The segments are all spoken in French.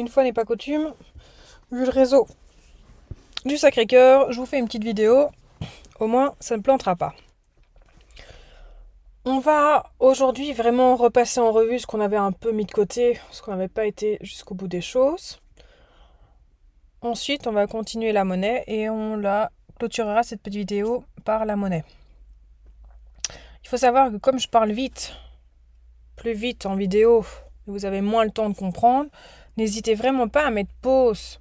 Une fois n'est pas coutume, vu le réseau du Sacré-Cœur, je vous fais une petite vidéo. Au moins, ça ne plantera pas. On va aujourd'hui vraiment repasser en revue ce qu'on avait un peu mis de côté, ce qu'on n'avait pas été jusqu'au bout des choses. Ensuite, on va continuer la monnaie et on la clôturera cette petite vidéo par la monnaie. Il faut savoir que comme je parle vite, plus vite en vidéo, et vous avez moins le temps de comprendre, n'hésitez vraiment pas à mettre pause.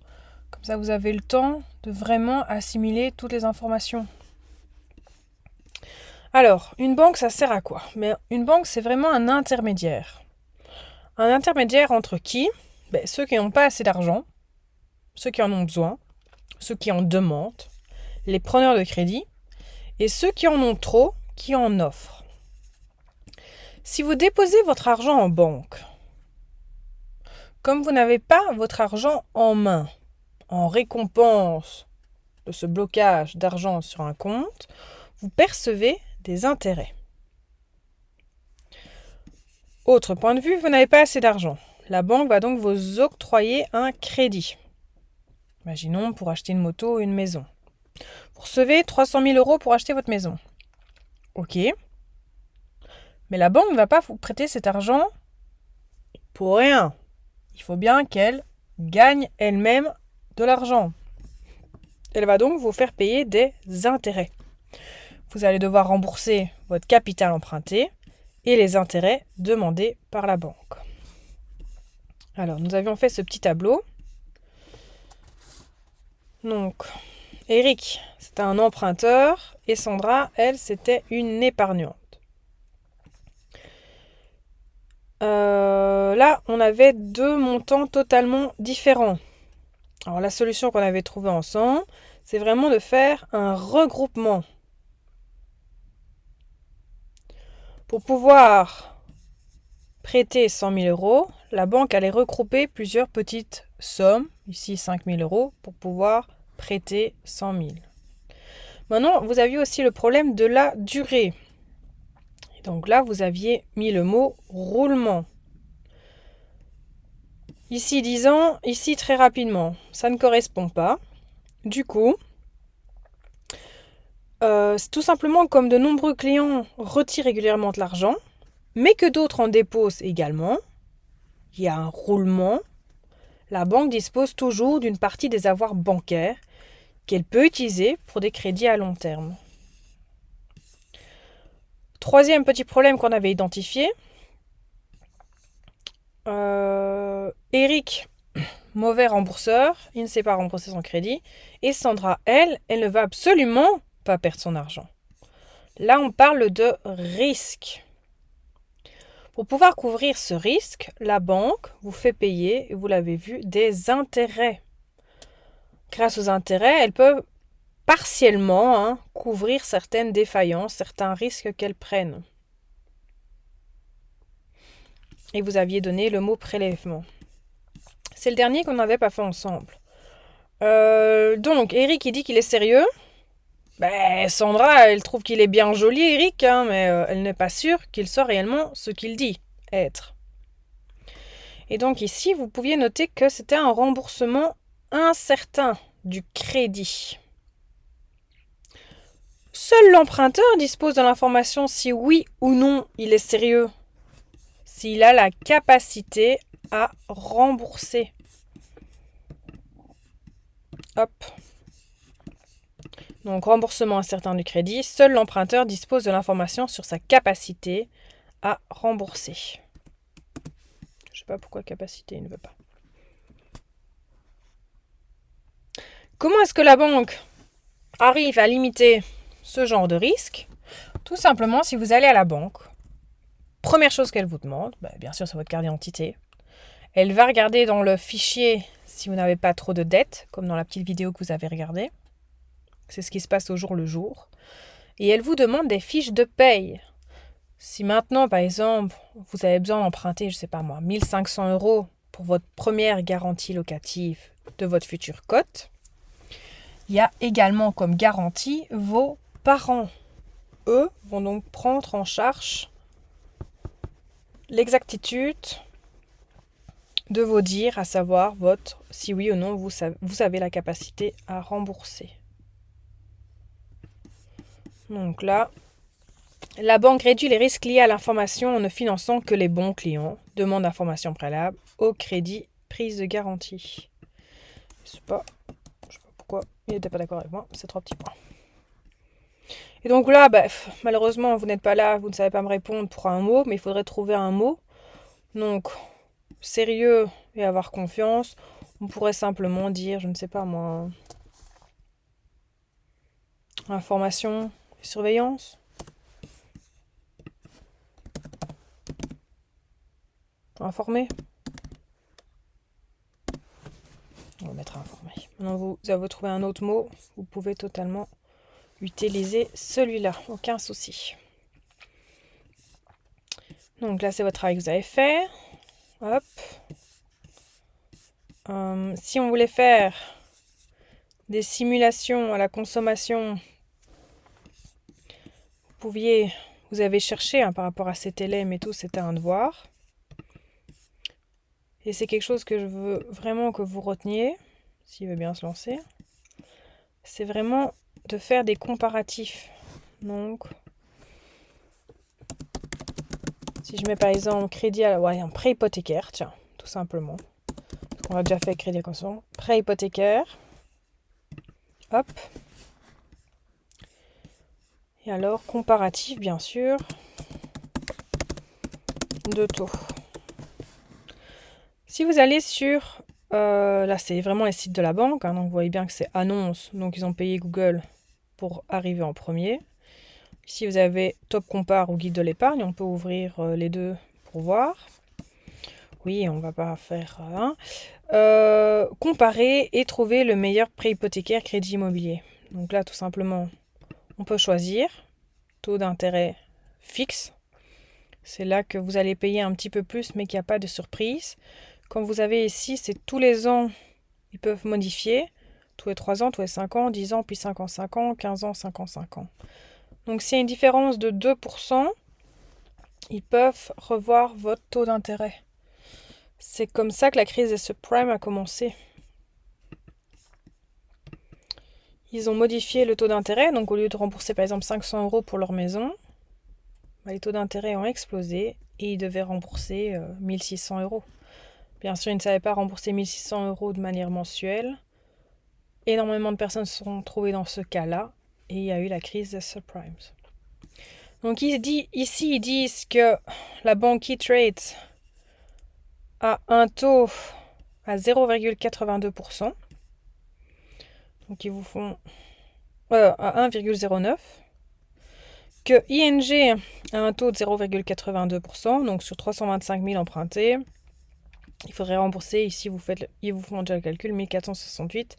Comme ça, vous avez le temps de vraiment assimiler toutes les informations. Alors, une banque, ça sert à quoi? Mais une banque, c'est vraiment un intermédiaire. Un intermédiaire entre qui? Ceux qui n'ont pas assez d'argent, ceux qui en ont besoin, ceux qui en demandent, les preneurs de crédit, et ceux qui en ont trop, qui en offrent. Si vous déposez votre argent en banque, comme vous n'avez pas votre argent en main, en récompense de ce blocage d'argent sur un compte, vous percevez des intérêts. Autre point de vue, vous n'avez pas assez d'argent. La banque va donc vous octroyer un crédit. Imaginons pour acheter une moto ou une maison. Vous recevez 300 000 € pour acheter votre maison. Ok. Mais la banque ne va pas vous prêter cet argent pour rien. Il faut bien qu'elle gagne elle-même de l'argent. Elle va donc vous faire payer des intérêts. Vous allez devoir rembourser votre capital emprunté et les intérêts demandés par la banque. Alors, nous avions fait ce petit tableau. Donc, Eric, c'était un emprunteur et Sandra, elle, c'était une épargnante. Là, on avait deux montants totalement différents. Alors, la solution qu'on avait trouvée ensemble, c'est vraiment de faire un regroupement. Pour pouvoir prêter 100 000 €, la banque allait regrouper plusieurs petites sommes, ici 5 000 €, pour pouvoir prêter 100 000. Maintenant, vous aviez aussi le problème de la durée. Et donc là, vous aviez mis le mot roulement. Ici 10 ans, ici très rapidement. Ça ne correspond pas. Du coup, c'est tout simplement comme de nombreux clients retirent régulièrement de l'argent, mais que d'autres en déposent également. Il y a un roulement. La banque dispose toujours d'une partie des avoirs bancaires qu'elle peut utiliser pour des crédits à long terme. Troisième petit problème qu'on avait identifié. Eric, mauvais rembourseur, il ne sait pas rembourser son crédit. Et Sandra, elle ne va absolument pas perdre son argent. Là, on parle de risque. Pour pouvoir couvrir ce risque, la banque vous fait payer, vous l'avez vu, des intérêts. Grâce aux intérêts, elle peut partiellement couvrir certaines défaillances, certains risques qu'elle prenne. Et vous aviez donné le mot prélèvement. C'est le dernier qu'on n'avait pas fait ensemble. Donc, Eric, il dit qu'il est sérieux. Sandra, elle trouve qu'il est bien joli, Eric, mais elle n'est pas sûre qu'il soit réellement ce qu'il dit être. Et donc ici, vous pouviez noter que c'était un remboursement incertain du crédit. Seul l'emprunteur dispose de l'information si oui ou non il est sérieux, s'il a la capacité à rembourser. Hop. Donc, remboursement incertain du crédit. Seul l'emprunteur dispose de l'information sur sa capacité à rembourser. Je ne sais pas pourquoi capacité, il ne veut pas. Comment est-ce que la banque arrive à limiter ce genre de risque? Tout simplement, si vous allez à la banque, première chose qu'elle vous demande, bien sûr, c'est votre carte d'identité. Elle va regarder dans le fichier si vous n'avez pas trop de dettes, comme dans la petite vidéo que vous avez regardée. C'est ce qui se passe au jour le jour. Et elle vous demande des fiches de paye. Si maintenant, par exemple, vous avez besoin d'emprunter, 1 500 € pour votre première garantie locative de votre future cote, il y a également comme garantie vos parents. Eux vont donc prendre en charge l'exactitude de vos dires, à savoir si oui ou non vous avez la capacité à rembourser. Donc là, la banque réduit les risques liés à l'information en ne finançant que les bons clients. Demande d'information préalable au crédit, prise de garantie. Je sais pas pourquoi il n'était pas d'accord avec moi, c'est 3 petits points. Et donc là, malheureusement, vous n'êtes pas là, vous ne savez pas me répondre pour un mot, mais il faudrait trouver un mot. Donc, sérieux et avoir confiance, on pourrait simplement dire, je ne sais pas moi, information, surveillance. Informer. On va mettre informé. Maintenant, vous avez trouvé un autre mot, vous pouvez totalement utiliser celui-là, aucun souci. Donc là, c'est votre travail que vous avez fait. Hop. Si on voulait faire des simulations à la consommation, vous avez cherché par rapport à cet élève et tout, c'était un devoir. Et c'est quelque chose que je veux vraiment que vous reteniez, s'il veut bien se lancer. C'est vraiment de faire des comparatifs. Donc, si je mets par exemple crédit un prêt hypothécaire, tiens, tout simplement. On a déjà fait crédit à consommation. Prêt hypothécaire. Hop. Et alors, comparatif, bien sûr, de taux. Si vous allez sur... là, c'est vraiment les sites de la banque. Donc, vous voyez bien que c'est annonce. Donc, ils ont payé Google pour arriver en premier. Ici, vous avez Top Compare ou Guide de l'épargne. On peut ouvrir les deux pour voir. Oui, on va pas faire... comparer et trouver le meilleur prêt hypothécaire crédit immobilier. Donc là, tout simplement, on peut choisir taux d'intérêt fixe. C'est là que vous allez payer un petit peu plus, mais qu'il n'y a pas de surprise. Comme vous avez ici, c'est tous les ans, ils peuvent modifier. Tous les 3 ans, tous les 5 ans, 10 ans, puis 5 ans, 5 ans, 15 ans, 5 ans, 5 ans. Donc s'il y a une différence de 2%, ils peuvent revoir votre taux d'intérêt. C'est comme ça que la crise des subprimes a commencé. Ils ont modifié le taux d'intérêt, donc au lieu de rembourser par exemple 500 € pour leur maison, les taux d'intérêt ont explosé et ils devaient rembourser 1600 €. Bien sûr, ils ne savaient pas rembourser 1600 € de manière mensuelle. Énormément de personnes se sont trouvées dans ce cas-là et il y a eu la crise des subprimes. Donc ici, ils disent que la banque E-Trade a un taux à 0,82%. Donc ils vous font à 1,09. Que ING a un taux de 0,82%. Donc sur 325 000 empruntés, il faudrait rembourser, ici ils vous font déjà le calcul, 1468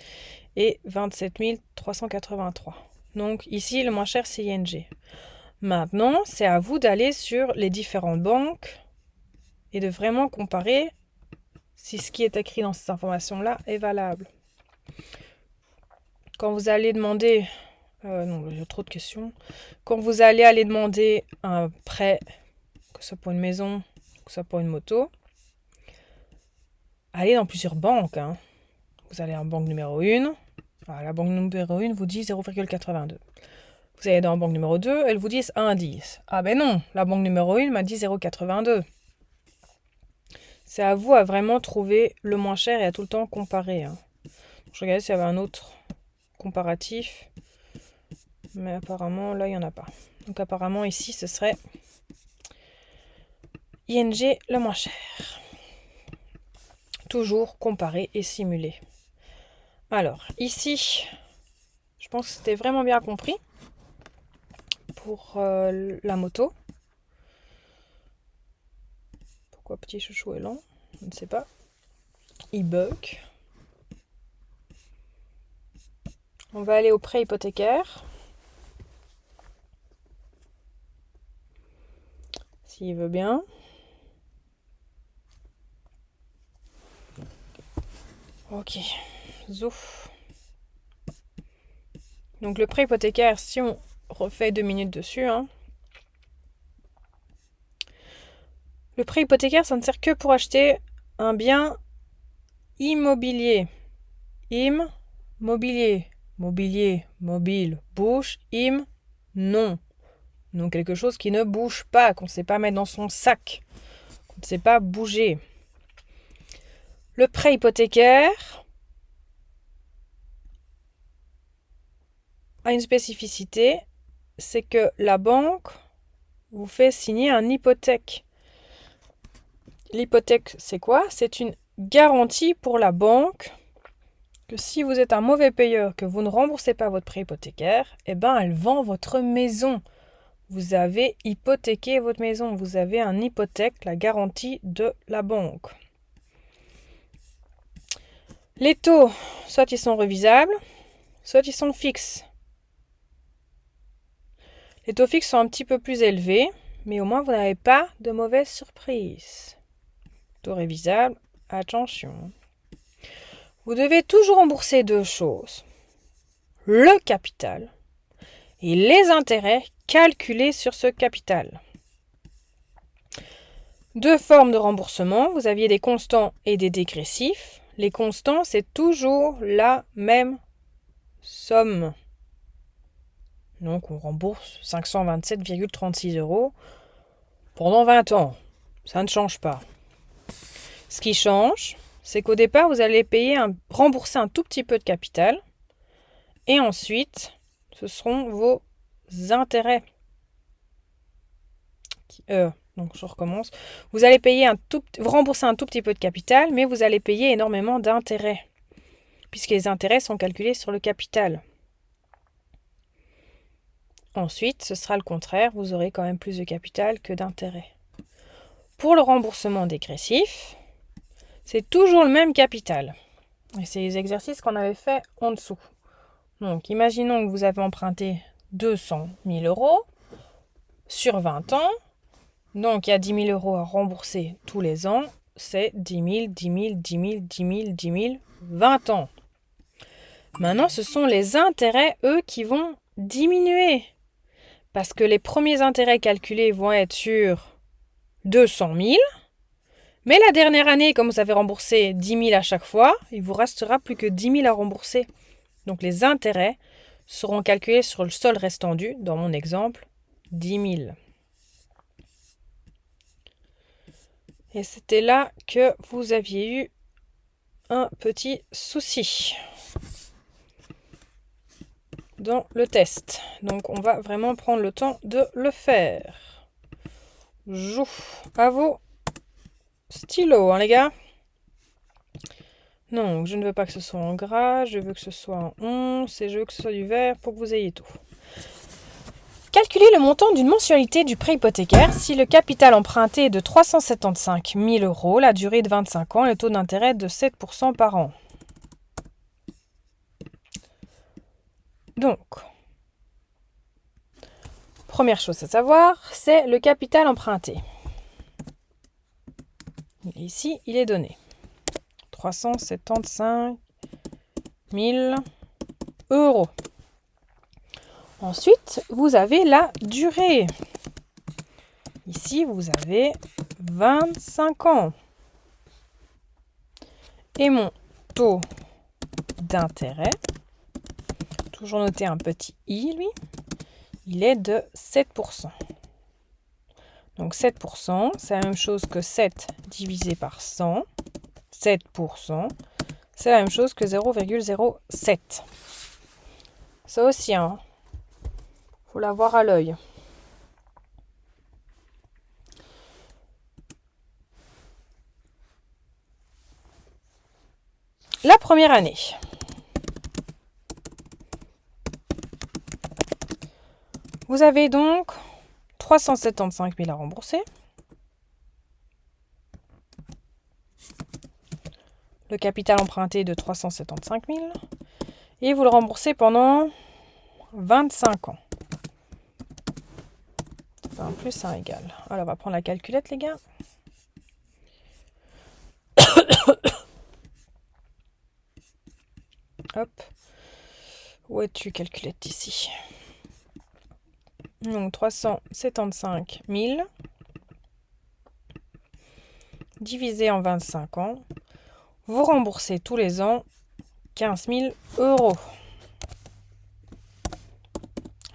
et 27 383. Donc ici, le moins cher, c'est ING. Maintenant, c'est à vous d'aller sur les différentes banques et de vraiment comparer si ce qui est écrit dans ces informations-là est valable. Quand vous allez demander... non, j'ai trop de questions. Quand vous allez aller demander un prêt, que ce soit pour une maison, que ce soit pour une moto, allez dans plusieurs banques. Vous allez en banque numéro 1. La banque numéro 1 vous dit 0,82. Vous allez dans la banque numéro 2, elle vous dit 1,10. Ah ben non, la banque numéro 1 m'a dit 0,82. C'est à vous à vraiment trouver le moins cher et à tout le temps comparer. Je regardais s'il y avait un autre comparatif. Mais apparemment, là, il n'y en a pas. Donc apparemment, ici, ce serait ING le moins cher. Toujours comparer et simuler. Alors, ici, je pense que c'était vraiment bien compris pour la moto. Pourquoi petit chouchou est lent? Je ne sais pas. Il bug. On va aller au prêt hypothécaire. S'il veut bien. Ok. Zouf. Donc le prêt hypothécaire, si on refait 2 minutes dessus, le prêt hypothécaire, ça ne sert que pour acheter un bien immobilier. Mobilier. Mobilier, mobile, bouge, non. Donc quelque chose qui ne bouge pas, qu'on ne sait pas mettre dans son sac, qu'on ne sait pas bouger. Le prêt hypothécaire a une spécificité, c'est que la banque vous fait signer une hypothèque. L'hypothèque, c'est quoi? C'est une garantie pour la banque que si vous êtes un mauvais payeur, que vous ne remboursez pas votre prêt hypothécaire, eh ben elle vend votre maison. Vous avez hypothéqué votre maison. Vous avez une hypothèque, la garantie de la banque. Les taux, soit ils sont revisables, soit ils sont fixes. Les taux fixes sont un petit peu plus élevés, mais au moins vous n'avez pas de mauvaises surprises. Taux révisable, attention. Vous devez toujours rembourser deux choses. Le capital et les intérêts calculés sur ce capital. Deux formes de remboursement. Vous aviez des constants et des dégressifs. Les constants, c'est toujours la même somme. Donc, on rembourse 527,36 € pendant 20 ans. Ça ne change pas. Ce qui change, c'est qu'au départ, vous allez rembourser un tout petit peu de capital. Et ensuite, ce seront vos intérêts. Donc, je recommence. Vous allez rembourser un tout petit peu de capital, mais vous allez payer énormément d'intérêts, puisque les intérêts sont calculés sur le capital. Ensuite, ce sera le contraire, vous aurez quand même plus de capital que d'intérêts. Pour le remboursement dégressif, c'est toujours le même capital. Et c'est les exercices qu'on avait fait en dessous. Donc, imaginons que vous avez emprunté 200 000 € sur 20 ans. Donc, il y a 10 000 € à rembourser tous les ans. C'est 10 000, 10 000, 10 000, 10 000, 10 000, 20 ans. Maintenant, ce sont les intérêts, eux, qui vont diminuer. Parce que les premiers intérêts calculés vont être sur 200 000. Mais la dernière année, comme vous avez remboursé 10 000 à chaque fois, il vous restera plus que 10 000 à rembourser. Donc les intérêts seront calculés sur le solde restant dû, dans mon exemple, 10 000. Et c'était là que vous aviez eu un petit souci dans le test. Donc on va vraiment prendre le temps de le faire. Joue à vos stylos, les gars. Non, je ne veux pas que ce soit en gras, je veux que ce soit en once et je veux que ce soit du vert pour que vous ayez tout. Calculez le montant d'une mensualité du prêt hypothécaire si le capital emprunté est de 375 000 €, la durée de 25 ans et le taux d'intérêt de 7% par an. Donc, première chose à savoir, c'est le capital emprunté. Ici, il est donné. 375 000 €. Ensuite, vous avez la durée. Ici, vous avez 25 ans. Et mon taux d'intérêt, toujours noter un petit i, lui, il est de 7%. Donc 7%, c'est la même chose que 7 divisé par 100. 7%, c'est la même chose que 0,07. Ça aussi, faut l'avoir à l'œil. La première année. Vous avez donc 375 000 à rembourser. Le capital emprunté est de 375 000. Et vous le remboursez pendant 25 ans. C'est 1 plus 1 égale. Alors, on va prendre la calculette, les gars. Hop. Où es-tu, calculette, ici? Donc, 375 000 divisé en 25 ans, vous remboursez tous les ans 15 000 euros.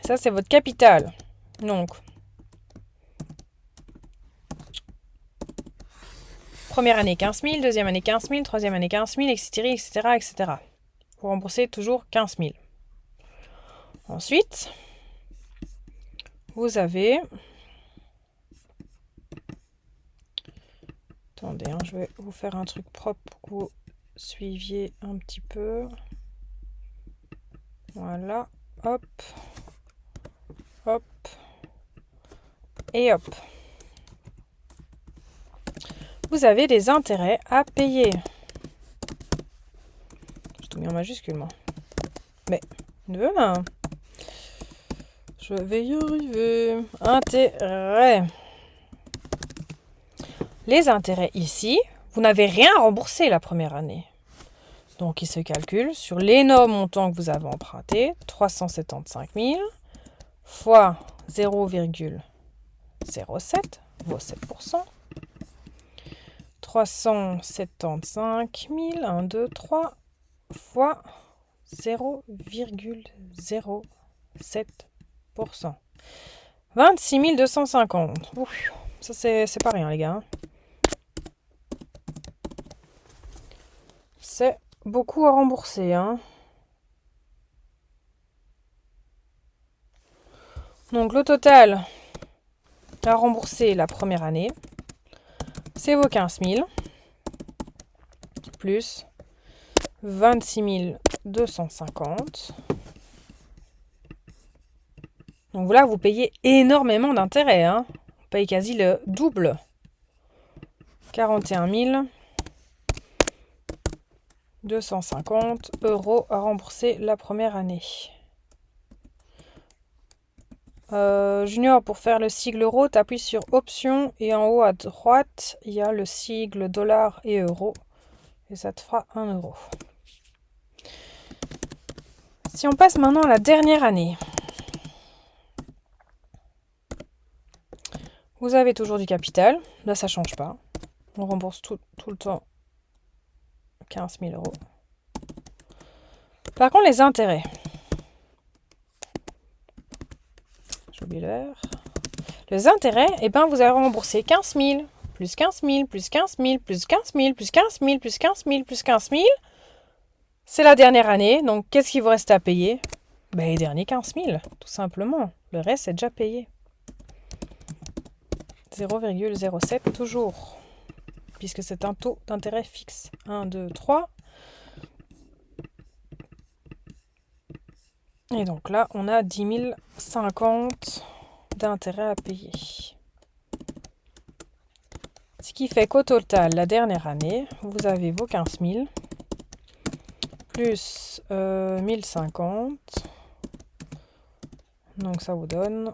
Ça, c'est votre capital. Donc, première année 15 000, deuxième année 15 000, troisième année 15 000, etc., etc. Vous remboursez toujours 15 000. Ensuite, vous avez... Attendez, je vais vous faire un truc propre pour que vous suiviez un petit peu. Voilà, hop, hop, et hop. Vous avez des intérêts à payer. J'ai tout mis en majuscule, moi. Mais, voilà. Je vais y arriver. Intérêts. Les intérêts ici, vous n'avez rien remboursé la première année. Donc, ils se calculent sur l'énorme montant que vous avez emprunté, 375 000, fois 0,07, vos 7%. 375 000, 1, 2, 3, fois 0,07%. 26 250. Ouf, ça, c'est pas rien, les gars. C'est beaucoup à rembourser, hein. Donc, le total à rembourser la première année, c'est vos 15 000 plus 26 250. Donc là, vous payez énormément d'intérêts, hein. Vous payez quasi le double. 41 250 euros à rembourser la première année. Junior, pour faire le sigle euro, tu appuies sur option et en haut à droite, il y a le sigle dollar et euro. Et ça te fera 1 euro. Si on passe maintenant à la dernière année. Vous avez toujours du capital. Là, ça ne change pas. On rembourse tout le temps 15 000 euros. Par contre, les intérêts. J'oublie l'heure. Les intérêts, eh ben, vous avez remboursé 15 000, plus 15 000, plus 15 000, plus 15 000, plus 15 000, plus 15 000, plus 15 000. C'est la dernière année, donc qu'est-ce qu'il vous reste à payer? Ben, les derniers 15 000, tout simplement. Le reste est déjà payé. 0,07 toujours, puisque c'est un taux d'intérêt fixe. 1, 2, 3. Et donc là, on a 10 050 d'intérêt à payer. Ce qui fait qu'au total, la dernière année, vous avez vos 15 000 plus 1050. Donc ça vous donne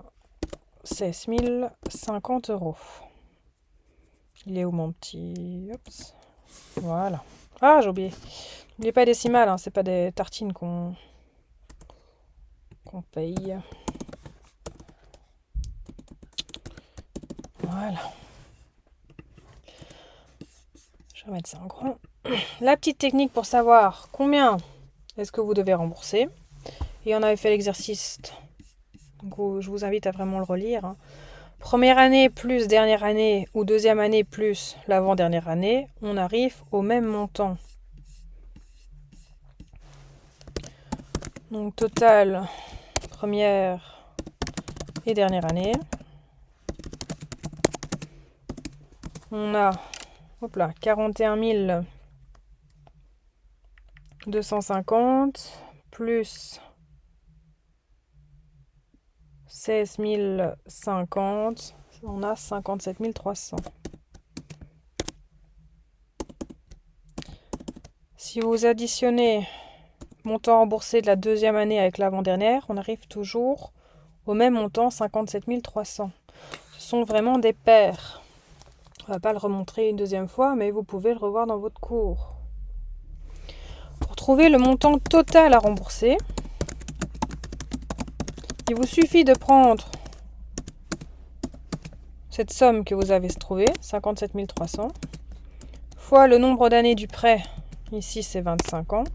16 050 euros. Il est où mon petit... Oups. Voilà. Ah, j'ai oublié. N'oubliez pas les décimales, hein, c'est pas des tartines qu'on paye. Voilà. Je vais mettre ça en grand. La petite technique pour savoir combien est-ce que vous devez rembourser. Et on avait fait l'exercice. Donc je vous invite à vraiment le relire. Hein. Première année plus dernière année ou deuxième année plus l'avant-dernière année, on arrive au même montant. Donc total, première et dernière année. On a 41 250 plus 16 050, on a 57 300. Si vous additionnez montant remboursé de la deuxième année avec l'avant-dernière, on arrive toujours au même montant, 57 300. Ce sont vraiment des paires. On ne va pas le remontrer une deuxième fois, mais vous pouvez le revoir dans votre cours. Pour trouver le montant total à rembourser, il vous suffit de prendre cette somme que vous avez trouvée, 57 300, fois le nombre d'années du prêt, ici c'est 25 ans.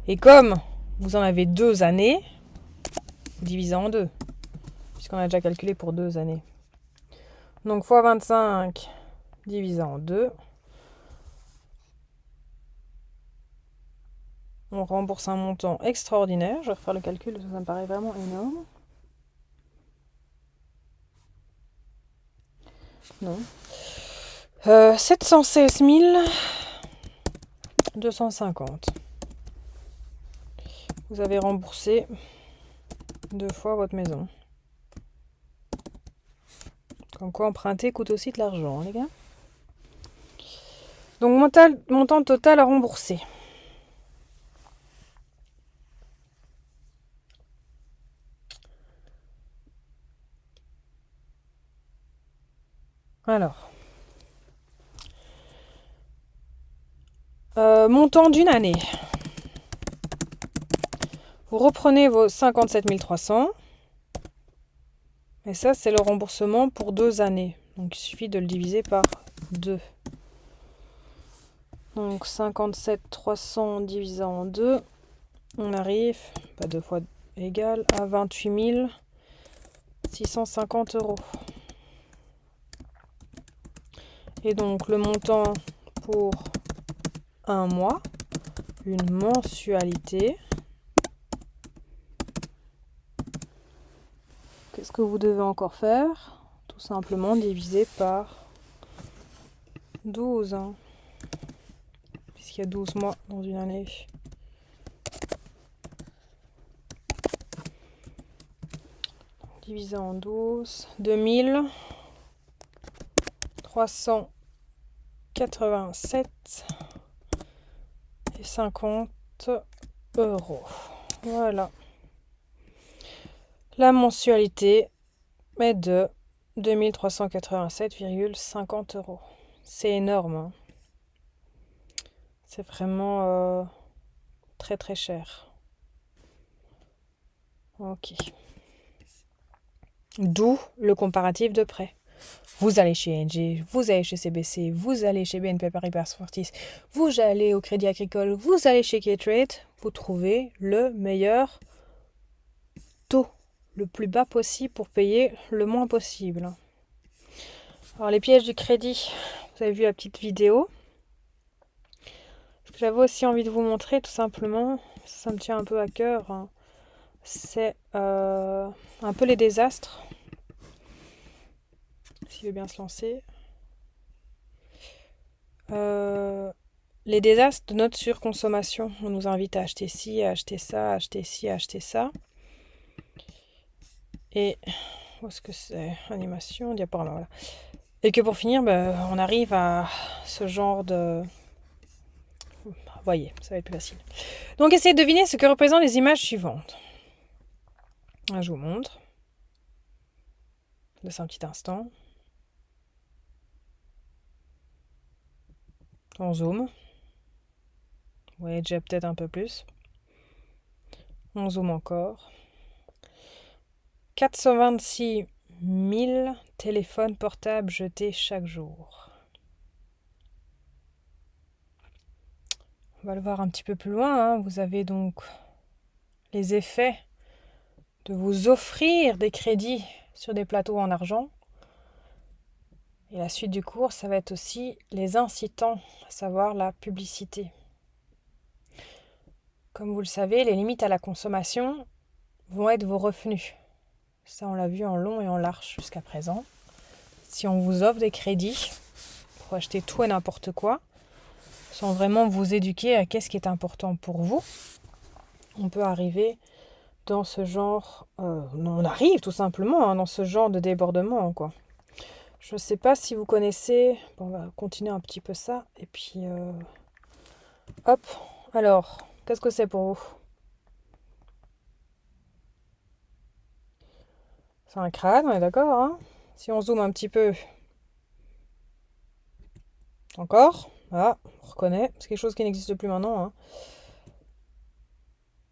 Et comme vous en avez 2 années, divisé en 2, puisqu'on a déjà calculé pour 2 années. Donc fois 25 divisé en 2. On rembourse un montant extraordinaire. Je vais refaire le calcul, ça me paraît vraiment énorme. Non. 716 250. Vous avez remboursé 2 fois votre maison. Comme quoi emprunter coûte aussi de l'argent, les gars. Donc montant total à rembourser. Alors. Montant d'une année. Vous reprenez vos 57 300. Et ça, c'est le remboursement pour 2 années. Donc, il suffit de le diviser par 2. Donc, 57 300 divisé en 2. On arrive, pas 2 fois égal, à 28 650 €. Et donc, le montant pour un mois, une mensualité. Qu'est-ce que vous devez encore faire? Tout simplement diviser par 12. Puisqu'il y a 12 mois dans une année. Divisé en 12. 2387 et 50 €. Voilà. La mensualité est de 2387,50 €. C'est énorme. Hein. C'est vraiment très très cher. Ok. D'où le comparatif de prêt. Vous allez chez ING, vous allez chez CBC, vous allez chez BNP Paribas Fortis, vous allez au Crédit Agricole, vous allez chez K-Trade, vous trouvez le meilleur taux, le plus bas possible pour payer le moins possible. Alors les pièges du crédit, vous avez vu la petite vidéo. Ce que j'avais aussi envie de vous montrer, tout simplement, ça me tient un peu à cœur, hein, c'est un peu les désastres. S'il veut bien se lancer. Les désastres de notre surconsommation. On nous invite à acheter ci, à acheter ça, à acheter ci, à acheter ça. Et où est-ce que c'est? Animation, diaporama, voilà. Et que pour finir, on arrive à ce genre de... Vous voyez, ça va être plus facile. Donc essayez de deviner ce que représentent les images suivantes. Là, je vous montre. Laissez un petit instant. On zoome. Vous voyez déjà peut-être un peu plus. On zoome encore. 426 000 téléphones portables jetés chaque jour. On va le voir un petit peu plus loin. Hein. Vous avez donc les effets de vous offrir des crédits sur des plateaux en argent. Et la suite du cours, ça va être aussi les incitants, à savoir la publicité. Comme vous le savez, les limites à la consommation vont être vos revenus. Ça, on l'a vu en long et en large jusqu'à présent. Si on vous offre des crédits pour acheter tout et n'importe quoi, sans vraiment vous éduquer à qu'est-ce qui est important pour vous, on peut arriver dans ce genre... on arrive tout simplement dans ce genre de débordement, quoi. Je ne sais pas si vous connaissez... Bon, on va continuer un petit peu ça. Et puis... hop. Alors, qu'est-ce que c'est pour vous? C'est un crâne, on est d'accord, hein? Si on zoome un petit peu... Encore. Ah, on reconnaît. C'est quelque chose qui n'existe plus maintenant, hein.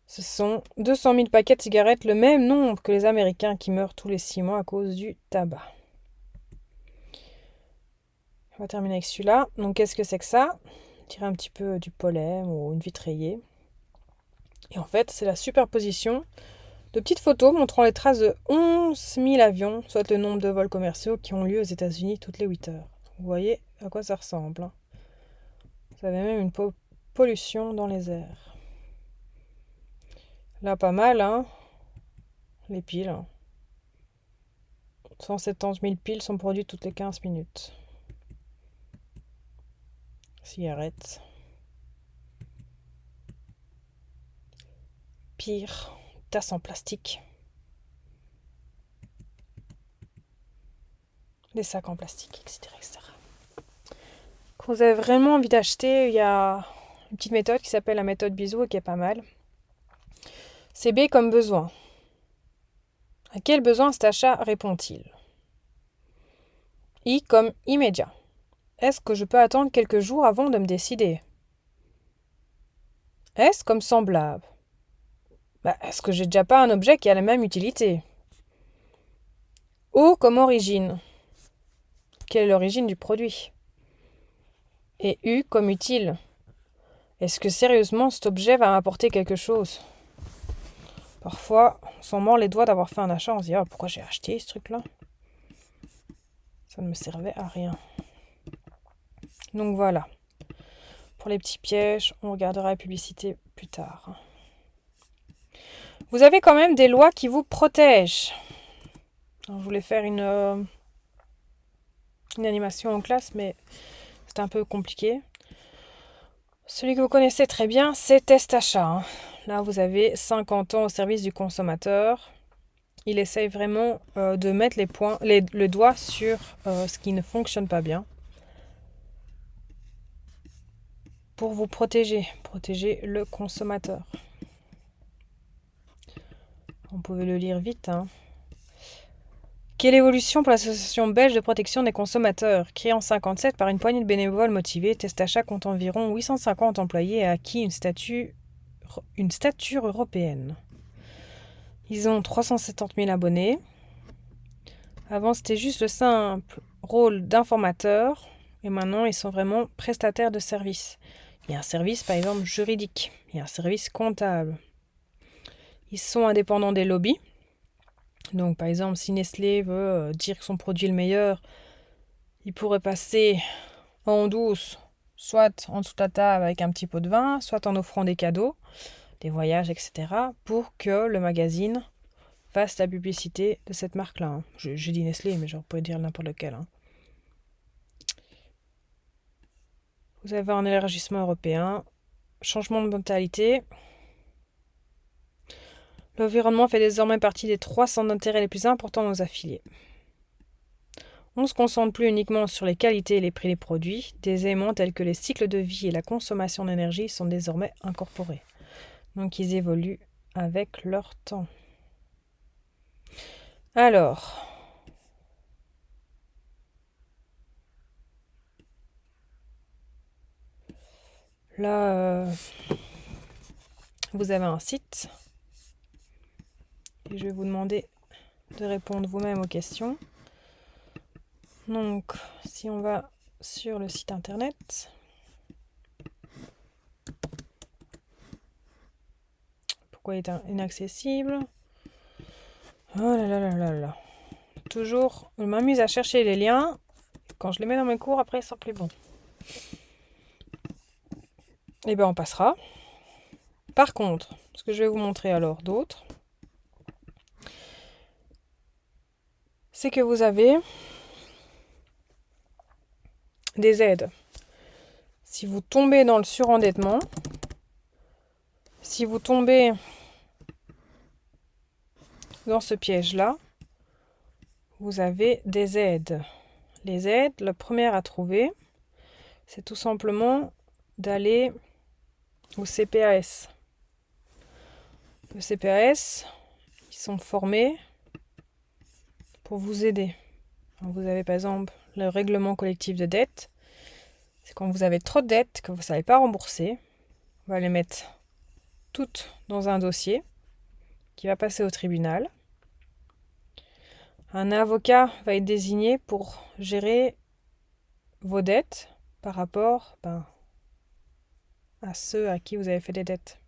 Ce sont 200 000 paquets de cigarettes, le même nombre que les Américains qui meurent tous les 6 mois à cause du tabac. On va terminer avec celui-là. Donc, qu'est-ce que c'est que ça? Tirer un petit peu du pollen ou une vitre rayée. Et en fait, c'est la superposition de petites photos montrant les traces de 11 000 avions, soit le nombre de vols commerciaux qui ont lieu aux États-Unis toutes les 8 heures. Vous voyez à quoi ça ressemble. Hein. Vous avez même une pollution dans les airs. Là, pas mal, hein? Les piles. 170 000 piles sont produites toutes les 15 minutes. Cigarettes. Pire, tasses en plastique. Les sacs en plastique, etc. etc. Quand vous avez vraiment envie d'acheter, il y a une petite méthode qui s'appelle la méthode bisou et qui est pas mal. C'est B comme besoin. À quel besoin cet achat répond-il? I comme immédiat. Est-ce que je peux attendre quelques jours avant de me décider? S comme semblable. Est-ce que j'ai déjà pas un objet qui a la même utilité? O comme origine. Quelle est l'origine du produit? Et U comme utile. Est-ce que sérieusement cet objet va m'apporter quelque chose? Parfois, on s'en mord les doigts d'avoir fait un achat, on se dit pourquoi j'ai acheté ce truc-là? Ça ne me servait à rien. Donc voilà. Pour les petits pièges, on regardera la publicité plus tard. Vous avez quand même des lois qui vous protègent. Alors, je voulais faire une animation en classe, mais c'est un peu compliqué. Celui que vous connaissez très bien, c'est Test Achat. Hein. Là, vous avez 50 ans au service du consommateur. Il essaye vraiment de mettre le doigt sur ce qui ne fonctionne pas bien pour vous protéger le consommateur. Vous pouvez le lire vite. Hein. Quelle évolution pour l'association belge de protection des consommateurs? Créée en 1957 par une poignée de bénévoles motivés, Test Achat compte environ 850 employés et a acquis une stature européenne. Ils ont 370 000 abonnés. Avant, c'était juste le simple rôle d'informateur. Et maintenant, ils sont vraiment prestataires de services. Il y a un service, par exemple, juridique. Il y a un service comptable. Ils sont indépendants des lobbies. Donc, par exemple, si Nestlé veut dire que son produit est le meilleur, il pourrait passer en douce, soit en dessous de la table avec un petit pot de vin, soit en offrant des cadeaux, des voyages, etc., pour que le magazine fasse la publicité de cette marque-là. Hein. Je dis Nestlé, mais je pourrais dire n'importe lequel. Hein. Vous avez un élargissement européen, changement de mentalité. L'environnement fait désormais partie des 3 centres d'intérêt les plus importants de nos affiliés. On ne se concentre plus uniquement sur les qualités et les prix des produits. Des éléments tels que les cycles de vie et la consommation d'énergie sont désormais incorporés. Donc ils évoluent avec leur temps. Alors, là, vous avez un site. Et je vais vous demander de répondre vous-même aux questions. Donc, si on va sur le site internet, pourquoi il est inaccessible? Oh là là là là là. Toujours, je m'amuse à chercher les liens. Quand je les mets dans mes cours, après, ils sont plus bons. Et bien, on passera. Par contre, ce que je vais vous montrer alors d'autres, c'est que vous avez des aides. Si vous tombez dans le surendettement, si vous tombez dans ce piège-là, vous avez des aides. Les aides, la première à trouver, c'est tout simplement d'aller au CPAS. Le CPAS, ils sont formés pour vous aider. Alors vous avez par exemple le règlement collectif de dette. C'est quand vous avez trop de dettes que vous ne savez pas rembourser. On va les mettre toutes dans un dossier qui va passer au tribunal. Un avocat va être désigné pour gérer vos dettes par rapport à ceux à qui vous avez fait des dettes.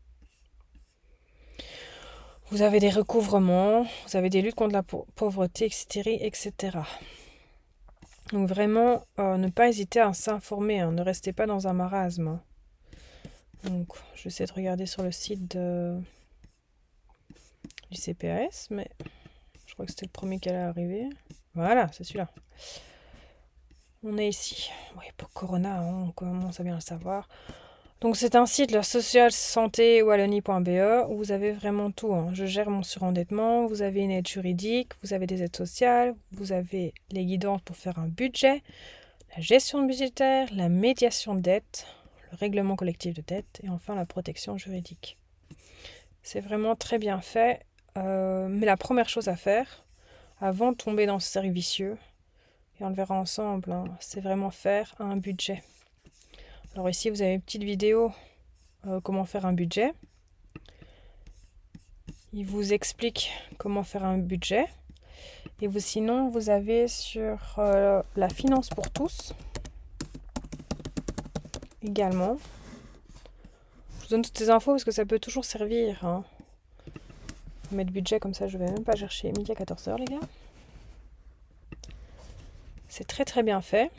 Vous avez des recouvrements, vous avez des luttes contre la pauvreté, etc. Donc vraiment, ne pas hésiter à s'informer, hein, ne restez pas dans un marasme. Hein. Donc, je vais essayer de regarder sur le site du CPAS, mais je crois que c'était le premier qui allait arriver. Voilà, c'est celui-là. On est ici. Oui, pour Corona, hein, on commence à bien le savoir. Donc c'est un site, la Social Santé Wallonie.be, où vous avez vraiment tout. Hein. Je gère mon surendettement, vous avez une aide juridique, vous avez des aides sociales, vous avez les guidances pour faire un budget, la gestion budgétaire, la médiation de dette, le règlement collectif de dette et enfin la protection juridique. C'est vraiment très bien fait, mais la première chose à faire, avant de tomber dans ce cercle vicieux, et on le verra ensemble, hein, c'est vraiment faire un budget. Alors ici, vous avez une petite vidéo comment faire un budget. Il vous explique comment faire un budget. Et sinon, vous avez sur la finance pour tous également. Je vous donne toutes ces infos parce que ça peut toujours servir. Hein. Mettre budget comme ça, je ne vais même pas chercher midi à 14h, les gars. C'est très très bien fait.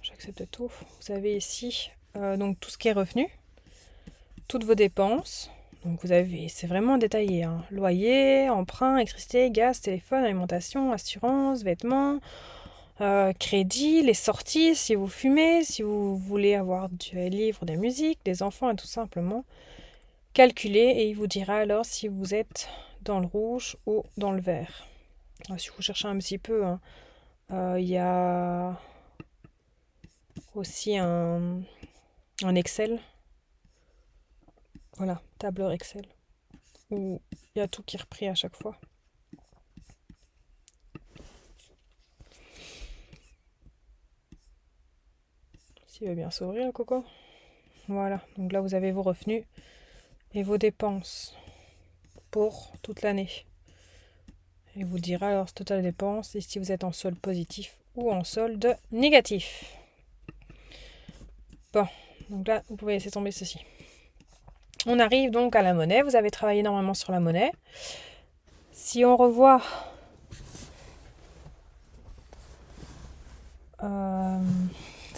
J'accepte tout. Vous avez ici donc tout ce qui est revenu, toutes vos dépenses. Donc vous avez, c'est vraiment détaillé. Hein. Loyer, emprunt, électricité, gaz, téléphone, alimentation, assurance, vêtements, crédit, les sorties, si vous fumez, si vous voulez avoir des livres, des musiques, des enfants et tout simplement. Calculez et il vous dira alors si vous êtes dans le rouge ou dans le vert. Alors, si vous cherchez un petit peu, hein, il y a aussi un Excel. Voilà, tableur Excel. Où il y a tout qui est repris à chaque fois. S'il veut bien s'ouvrir, le coco. Voilà, donc là vous avez vos revenus et vos dépenses pour toute l'année. Et vous dira alors ce total dépenses et si vous êtes en solde positif ou en solde négatif. Bon, donc là vous pouvez laisser tomber ceci. On arrive donc à la monnaie. Vous avez travaillé énormément sur la monnaie. Si on revoit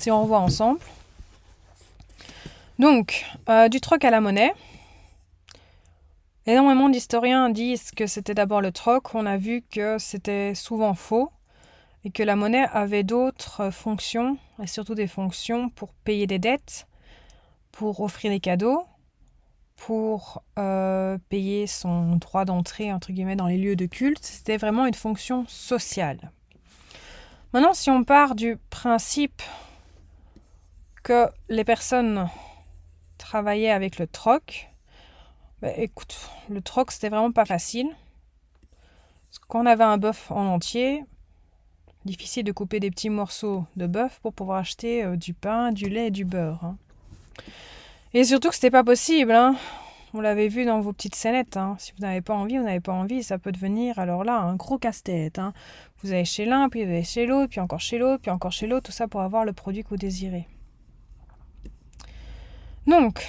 ensemble. Donc, du troc à la monnaie. Énormément d'historiens disent que c'était d'abord le troc. On a vu que c'était souvent faux et que la monnaie avait d'autres fonctions, et surtout des fonctions pour payer des dettes, pour offrir des cadeaux, pour payer son droit d'entrée, entre guillemets, dans les lieux de culte. C'était vraiment une fonction sociale. Maintenant, si on part du principe que les personnes travaillaient avec le troc, écoute, le troc, c'était vraiment pas facile. Parce que quand on avait un bœuf en entier, difficile de couper des petits morceaux de bœuf pour pouvoir acheter du pain, du lait et du beurre. Hein. Et surtout que c'était pas possible. Hein. On l'avait vu dans vos petites scénettes. Hein. Si vous n'avez pas envie, vous n'avez pas envie. Ça peut devenir, alors là, un gros casse-tête. Hein. Vous allez chez l'un, puis vous allez chez l'autre, puis encore chez l'autre, puis encore chez l'autre. Tout ça pour avoir le produit que vous désirez. Donc,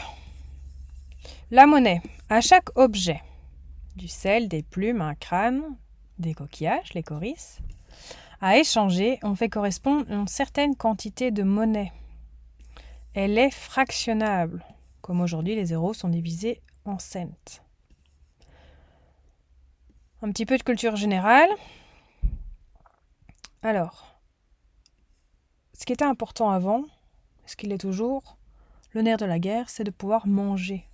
la monnaie. À chaque objet, du sel, des plumes, un crâne, des coquillages, les corisses, à échanger, on fait correspondre une certaine quantité de monnaie. Elle est fractionnable, comme aujourd'hui les euros sont divisés en cents. Un petit peu de culture générale. Alors, ce qui était important avant, ce qu'il est toujours, le nerf de la guerre, c'est de pouvoir manger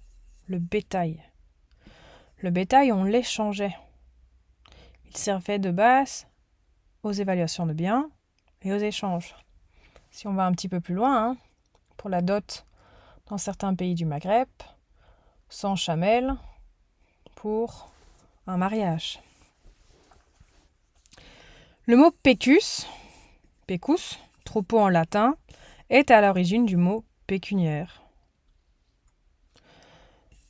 le bétail. Le bétail, on l'échangeait. Il servait de base aux évaluations de biens et aux échanges. Si on va un petit peu plus loin, hein, pour la dot dans certains pays du Maghreb, sans chamelle pour un mariage. Le mot pecus, troupeau en latin, est à l'origine du mot pécuniaire.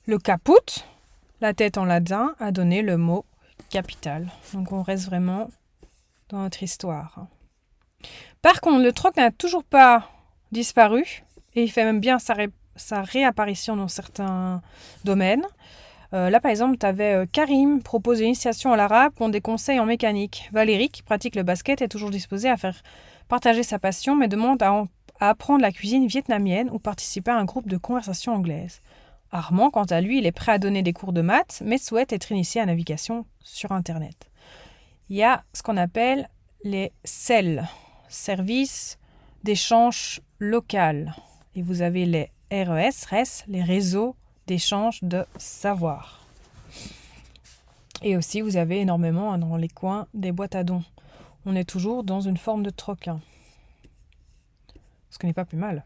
Le caput, la tête en latin, a donné le mot capital. Donc on reste vraiment dans notre histoire. Par contre, le troc n'a toujours pas disparu et il fait même bien sa réapparition dans certains domaines. Là, par exemple, tu avais Karim propose une initiation à l'arabe contre des conseils en mécanique. Valérie, qui pratique le basket, est toujours disposée à faire partager sa passion, mais demande à apprendre la cuisine vietnamienne ou participer à un groupe de conversation anglaise. Armand, quant à lui, il est prêt à donner des cours de maths, mais souhaite être initié à la navigation sur Internet. Il y a ce qu'on appelle les SEL, services d'échange local. Et vous avez les RES, les réseaux d'échange de savoir. Et aussi, vous avez énormément dans les coins des boîtes à dons. On est toujours dans une forme de troc. Ce qui n'est pas plus mal.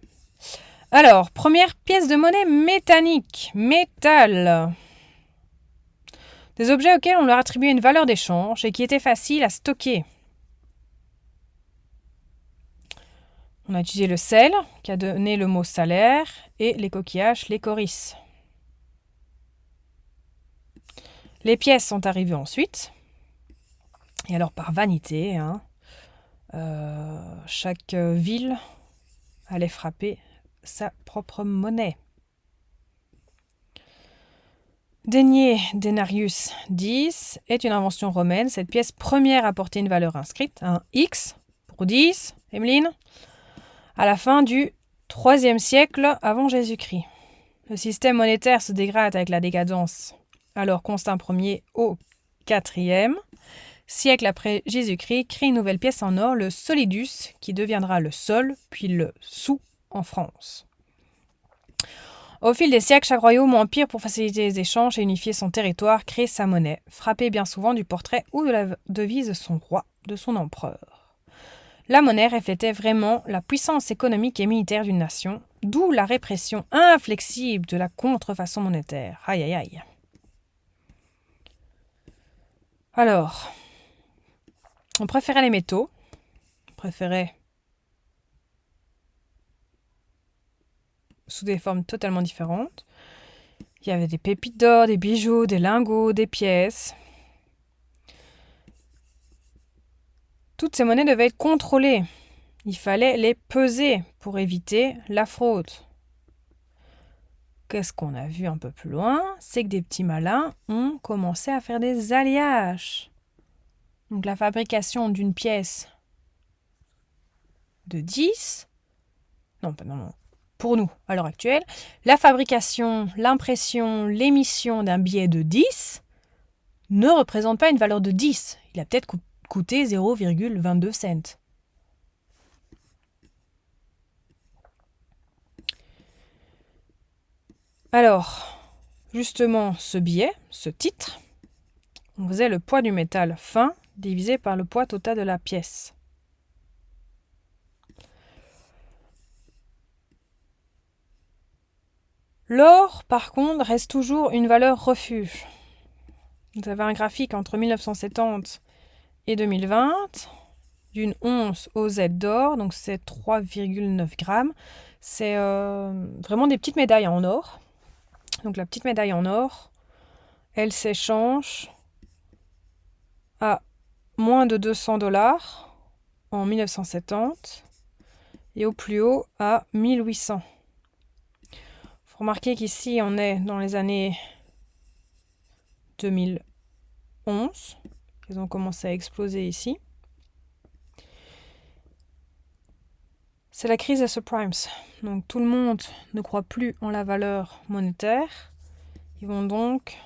Alors, première pièce de monnaie métallique. Métal. Des objets auxquels on leur attribuait une valeur d'échange et qui étaient faciles à stocker. On a utilisé le sel, qui a donné le mot salaire, et les coquillages, les coris. Les pièces sont arrivées ensuite. Et alors, par vanité, chaque ville allait frapper sa propre monnaie. Denier denarius 10 est une invention romaine. Cette pièce première a porté une valeur inscrite, un X pour 10, Emeline, à la fin du IIIe siècle avant Jésus-Christ. Le système monétaire se dégrade avec la décadence. Alors Constantin Ier au IVe siècle après Jésus-Christ crée une nouvelle pièce en or, le solidus, qui deviendra le sol, puis le sou en France. Au fil des siècles, chaque royaume ou empire, pour faciliter les échanges et unifier son territoire, crée sa monnaie, frappée bien souvent du portrait ou de la devise de son roi, de son empereur. La monnaie reflétait vraiment la puissance économique et militaire d'une nation, d'où la répression inflexible de la contrefaçon monétaire. Aïe aïe aïe. Alors, on préférait les métaux, on préférait sous des formes totalement différentes. Il y avait des pépites d'or, des bijoux, des lingots, des pièces. Toutes ces monnaies devaient être contrôlées. Il fallait les peser pour éviter la fraude. Qu'est-ce qu'on a vu un peu plus loin? C'est que des petits malins ont commencé à faire des alliages. Donc la fabrication d'une pièce de 10... Non. Pour nous, à l'heure actuelle, la fabrication, l'impression, l'émission d'un billet de 10 ne représente pas une valeur de 10. Il a peut-être coûté 0,22 cents. Alors, justement, ce billet, ce titre, on faisait le poids du métal fin divisé par le poids total de la pièce. L'or, par contre, reste toujours une valeur refuge. Vous avez un graphique entre 1970 et 2020 d'une once OZ d'or, donc c'est 3,9 grammes. C'est vraiment des petites médailles en or. Donc la petite médaille en or, elle s'échange à moins de $200 en 1970 et au plus haut à 1800. Il faut remarquer qu'ici, on est dans les années 2011. Ils ont commencé à exploser ici. C'est la crise des subprimes. Donc tout le monde ne croit plus en la valeur monétaire. Ils vont donc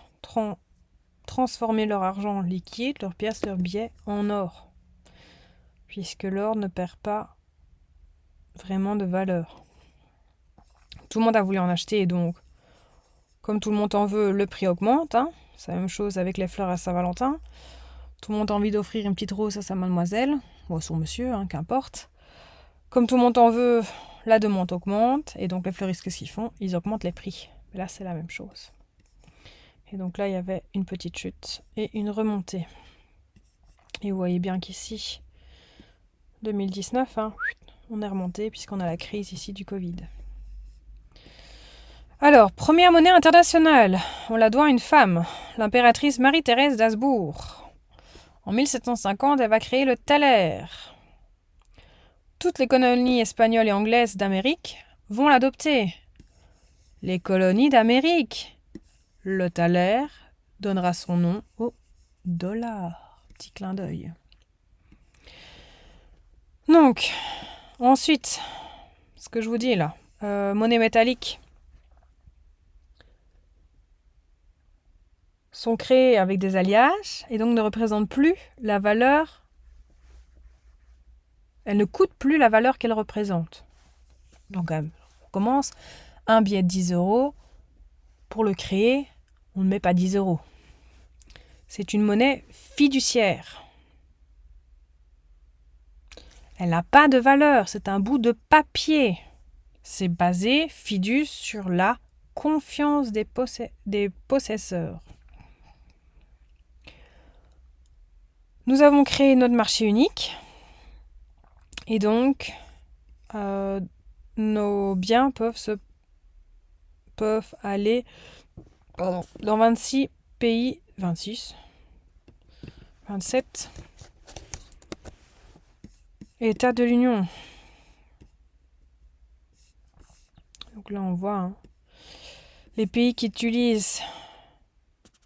transformer leur argent liquide, leurs pièces, leurs billets en or. Puisque l'or ne perd pas vraiment de valeur. Tout le monde a voulu en acheter et donc, comme tout le monde en veut, le prix augmente. C'est la même chose avec les fleurs à Saint-Valentin. Tout le monde a envie d'offrir une petite rose à sa mademoiselle, ou à son monsieur, qu'importe. Comme tout le monde en veut, la demande augmente. Et donc les fleuristes, qu'est-ce qu'ils font? Ils augmentent les prix. Mais là, c'est la même chose. Et donc là, il y avait une petite chute et une remontée. Et vous voyez bien qu'ici, 2019, on est remonté puisqu'on a la crise ici du Covid. Alors, première monnaie internationale, on la doit à une femme, l'impératrice Marie-Thérèse d'Habsbourg, En 1750, elle va créer le thaler. Toutes les colonies espagnoles et anglaises d'Amérique vont l'adopter. Les colonies d'Amérique. Le thaler donnera son nom au dollar. Petit clin d'œil. Donc, ensuite, ce que je vous dis là, monnaie métallique sont créées avec des alliages et donc ne représentent plus la valeur. Elles ne coûtent plus la valeur qu'elles représentent. Donc, on commence. Un billet de 10 euros, pour le créer, on ne met pas 10 euros. C'est une monnaie fiduciaire. Elle n'a pas de valeur, c'est un bout de papier. C'est basé, fidus, sur la confiance des possesseurs. Nous avons créé notre marché unique et donc nos biens peuvent aller dans 26 pays, 26, 27 États de l'Union. Donc là on voit les pays qui utilisent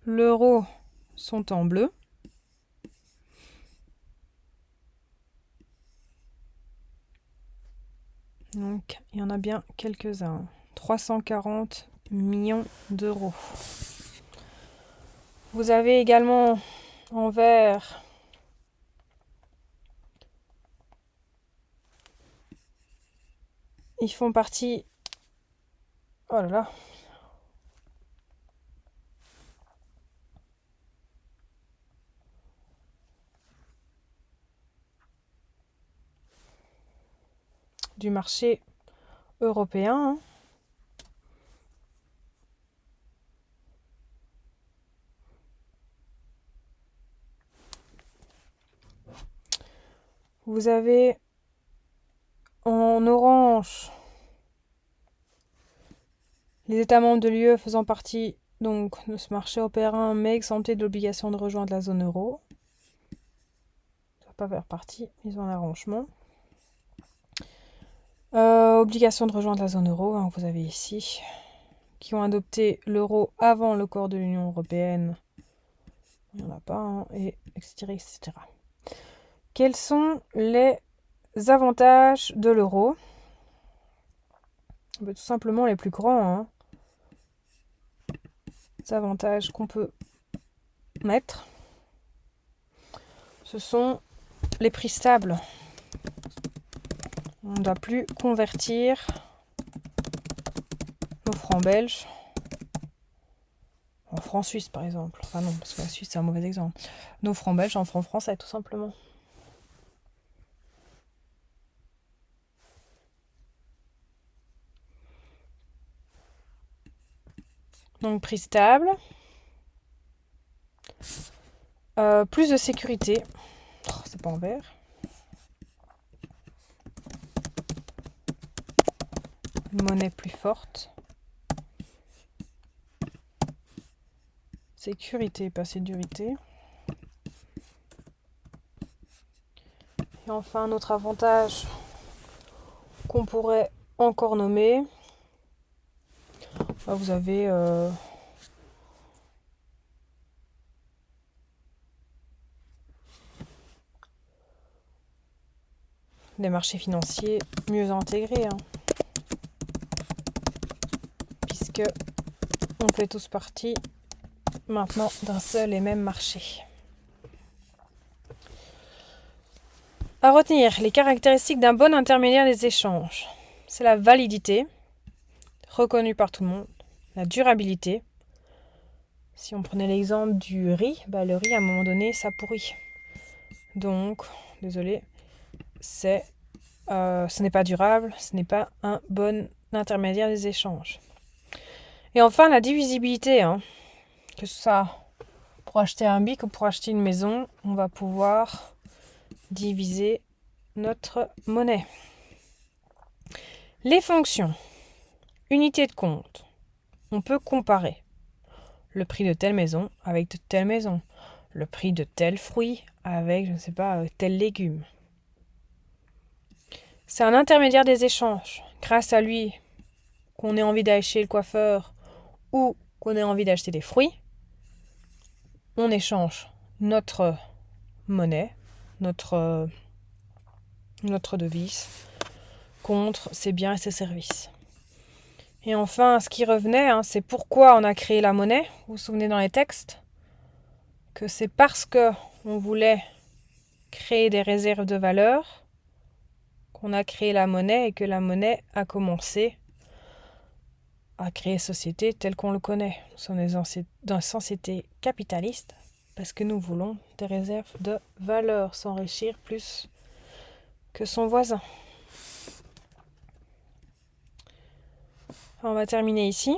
l'euro sont en bleu. Donc, il y en a bien quelques-uns. 340 millions d'euros. Vous avez également en vert ils font partie. Oh là là. Du marché européen. Vous avez en orange les États membres de l'UE faisant partie donc de ce marché européen mais exemptés de l'obligation de rejoindre la zone euro. Ça ne va pas faire partie, ils ont un arrangement. Obligation de rejoindre la zone euro, vous avez ici, qui ont adopté l'euro avant le corps de l'Union européenne. Il n'y en a pas, etc., etc. Quels sont les avantages de l'euro ? Tout simplement les plus grands. Les avantages qu'on peut mettre, ce sont les prix stables. On ne doit plus convertir nos francs belges en francs suisses, par exemple. Enfin non, parce que la Suisse, c'est un mauvais exemple. Nos francs belges en francs français, tout simplement. Donc, prix stable. Plus de sécurité. Oh, c'est pas en vert. Une monnaie plus forte. Sécurité, pas sécurité. Et enfin, un autre avantage qu'on pourrait encore nommer. Là, vous avez des marchés financiers mieux intégrés. Puisque on fait tous partie maintenant d'un seul et même marché. À retenir, les caractéristiques d'un bon intermédiaire des échanges. C'est la validité, reconnue par tout le monde, la durabilité. Si on prenait l'exemple du riz, le riz à un moment donné ça pourrit. Donc, désolé, ce n'est pas durable, ce n'est pas un bon intermédiaire des échanges. Et enfin, la divisibilité, que ça, pour acheter un bic ou pour acheter une maison, on va pouvoir diviser notre monnaie. Les fonctions. Unité de compte. On peut comparer le prix de telle maison avec de telle maison. le prix de tel fruit avec, je ne sais pas, tel légume. C'est un intermédiaire des échanges. Grâce à lui, qu'on ait envie d'aller chez le coiffeur ou qu'on ait envie d'acheter des fruits, on échange notre monnaie, notre devise, contre ses biens et ses services. Et enfin, ce qui revenait, c'est pourquoi on a créé la monnaie. Vous vous souvenez dans les textes que c'est parce que on voulait créer des réserves de valeur qu'on a créé la monnaie et que la monnaie a commencé à créer société telle qu'on le connaît. Nous sommes dans une société capitaliste parce que nous voulons des réserves de valeur, s'enrichir plus que son voisin. On va terminer ici.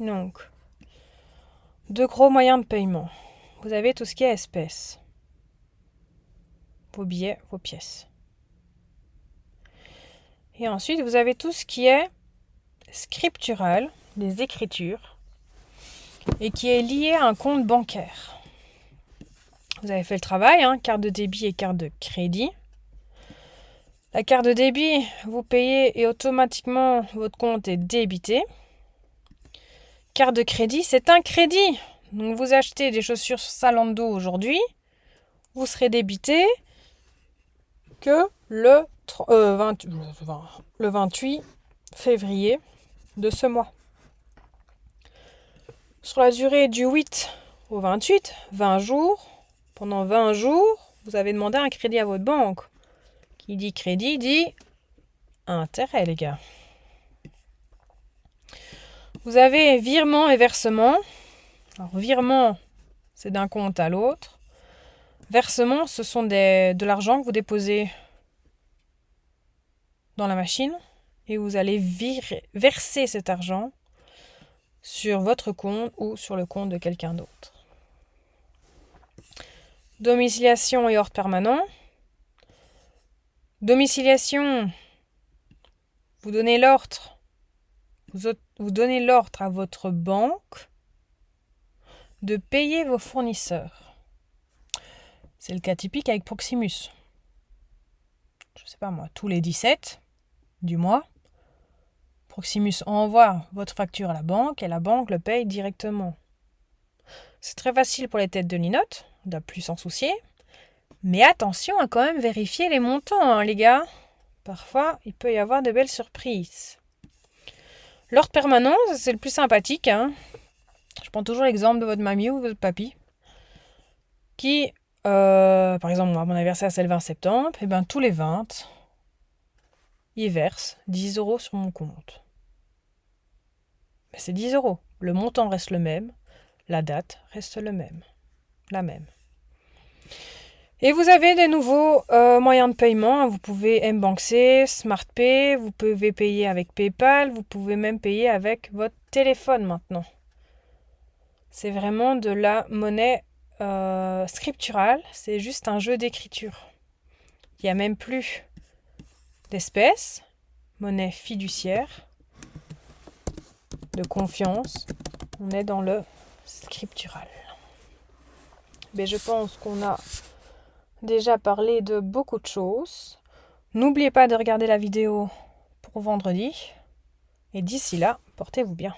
Donc, 2 gros moyens de paiement. Vous avez tout ce qui est espèces. Vos billets, vos pièces. Et ensuite, vous avez tout ce qui est scriptural, les écritures, et qui est lié à un compte bancaire. Vous avez fait le travail, carte de débit et carte de crédit. La carte de débit, vous payez et automatiquement votre compte est débité. Carte de crédit, c'est un crédit. Donc vous achetez des chaussures Zalando aujourd'hui, vous serez débité que le 28 février de ce mois. Sur la durée du 8 au 28, 20 jours, pendant 20 jours, vous avez demandé un crédit à votre banque. Qui dit crédit dit intérêt, les gars. Vous avez virement et versement. Alors, virement, c'est d'un compte à l'autre. Versement, ce sont de l'argent que vous déposez dans la machine et vous allez verser cet argent sur votre compte ou sur le compte de quelqu'un d'autre. Domiciliation et ordre permanent. Domiciliation, vous donnez l'ordre à votre banque de payer vos fournisseurs. C'est le cas typique avec Proximus. Je ne sais pas moi, tous les 17 du mois, Proximus envoie votre facture à la banque et la banque le paye directement. C'est très facile pour les têtes de linotte, on ne doit plus s'en soucier. Mais attention à quand même vérifier les montants, les gars. Parfois, il peut y avoir de belles surprises. L'ordre permanent, c'est le plus sympathique. Je prends toujours l'exemple de votre mamie ou de votre papy. Qui, par exemple, moi, mon anniversaire, c'est le 20 septembre. Et bien, tous les 20, il verse 10 € sur mon compte. Mais c'est 10 €. Le montant reste le même. La date reste la même. Et vous avez des nouveaux moyens de paiement. Vous pouvez MBanksy, SmartPay, vous pouvez payer avec PayPal, vous pouvez même payer avec votre téléphone maintenant. C'est vraiment de la monnaie scripturale, c'est juste un jeu d'écriture. Il n'y a même plus d'espèces, monnaie fiduciaire, de confiance. On est dans le scriptural. Mais je pense qu'on a déjà parlé de beaucoup de choses. N'oubliez pas de regarder la vidéo pour vendredi. Et d'ici là, portez-vous bien.